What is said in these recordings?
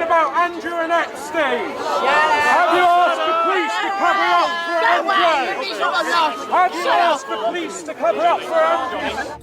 about Andrew and Epstein? Have you asked the police to cover up for Andrew? Have you asked the police to cover up for Andrew?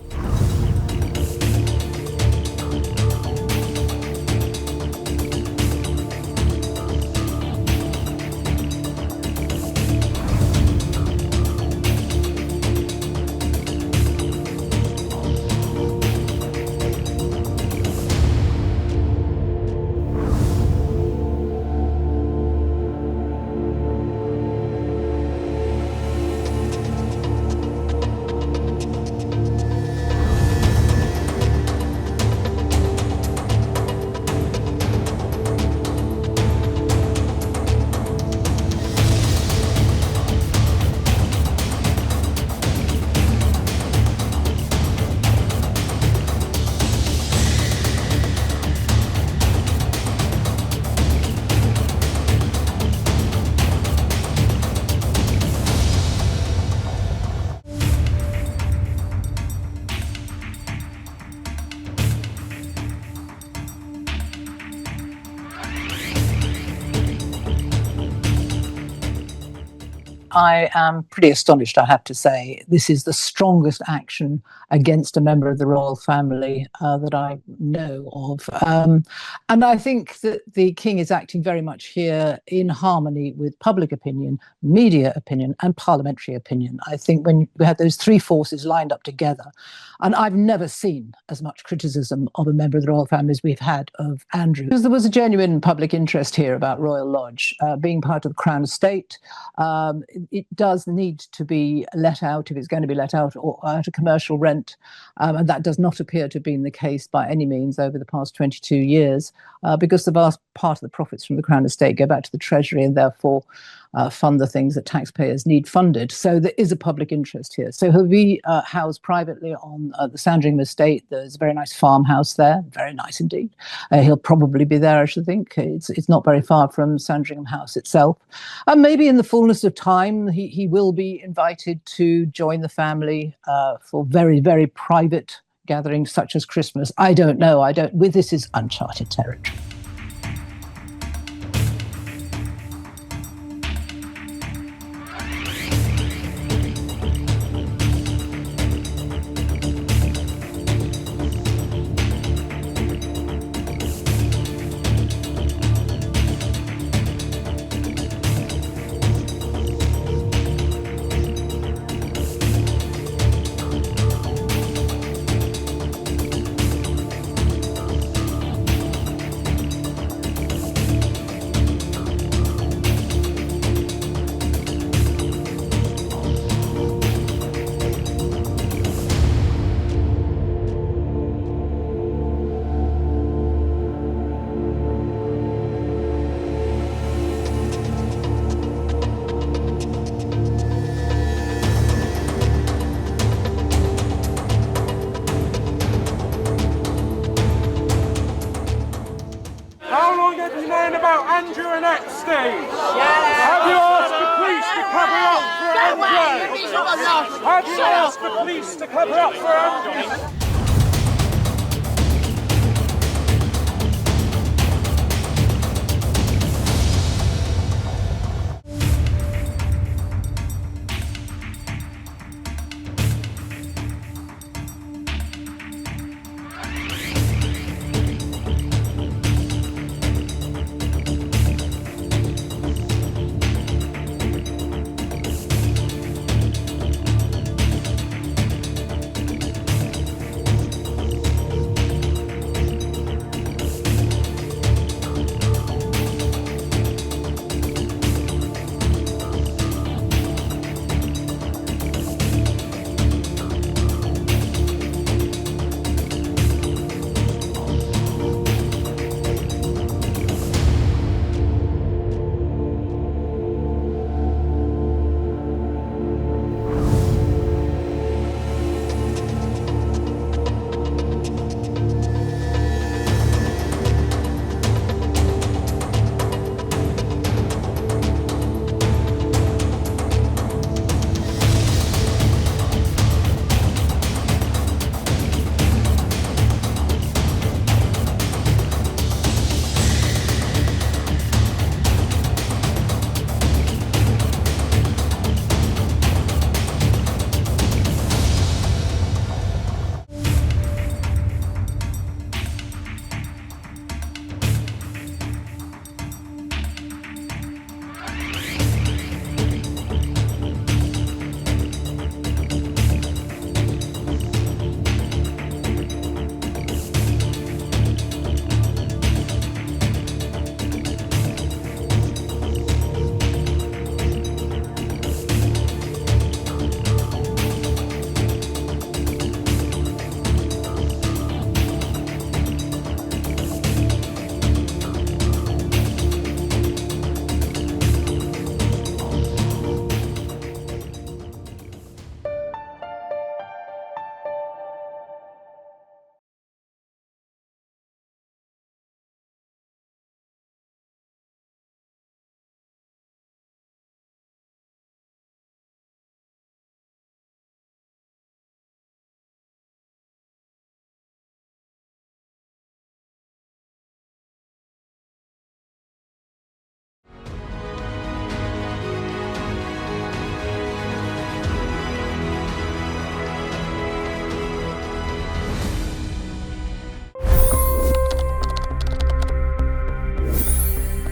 I am pretty astonished, I have to say. This is the strongest action against a member of the royal family that I know of. And I think that the king is acting very much here in harmony with public opinion, media opinion, and parliamentary opinion. I think when we have those three forces lined up together, and I've never seen as much criticism of a member of the royal family as we've had of Andrew. Because there was a genuine public interest here about Royal Lodge being part of the Crown Estate. It does need to be let out, if it's going to be let out, or at a commercial rent. And that does not appear to have been the case by any means over the past 22 years, because the vast part of the profits from the Crown Estate go back to the Treasury and therefore fund the things that taxpayers need funded. So there is a public interest here. So he'll be housed privately on the Sandringham Estate. There's a very nice farmhouse there, very nice indeed. He'll probably be there, I should think. It's not very far from Sandringham House itself. And maybe in the fullness of time, he will be invited to join the family for very, very private gatherings such as Christmas. I don't know. This is uncharted territory. How long have you known about Andrew and Epstein? Have you asked the police to cover up for Andrew? Have you asked the police to cover up for Andrew?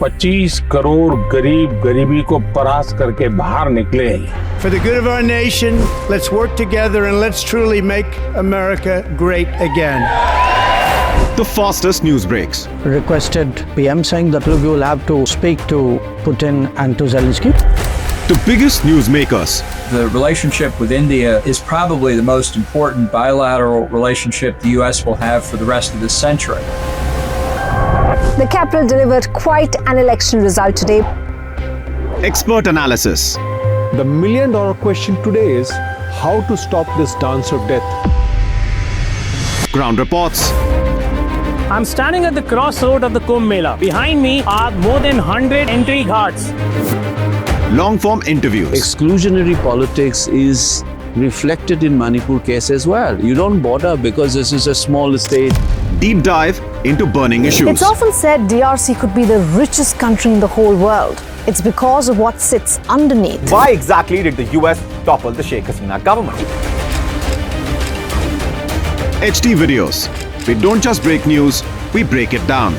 125 crore गरीब गरीबी को परास्त करके बाहर निकले। For the good of our nation, let's work together and let's truly make America great again. The fastest news breaks. Requested PM saying that look, you will have to speak to Putin and to Zelensky. The biggest newsmakers. The relationship with India is probably the most important bilateral relationship the US will have for the rest of this century. The capital delivered quite an election result today. Expert analysis. The million-dollar question today is how to stop this dance of death. Ground reports. I'm standing at the crossroad of the Kumbh Mela. Behind me are more than 100 entry ghats. Long-form interviews. Exclusionary politics is reflected in Manipur case as well. You don't bother because this is a small state. Deep dive into burning issues. It's often said DRC could be the richest country in the whole world. It's because of what sits underneath. Why exactly did the US topple the Sheikh Hasina government? HT videos. We don't just break news, we break it down.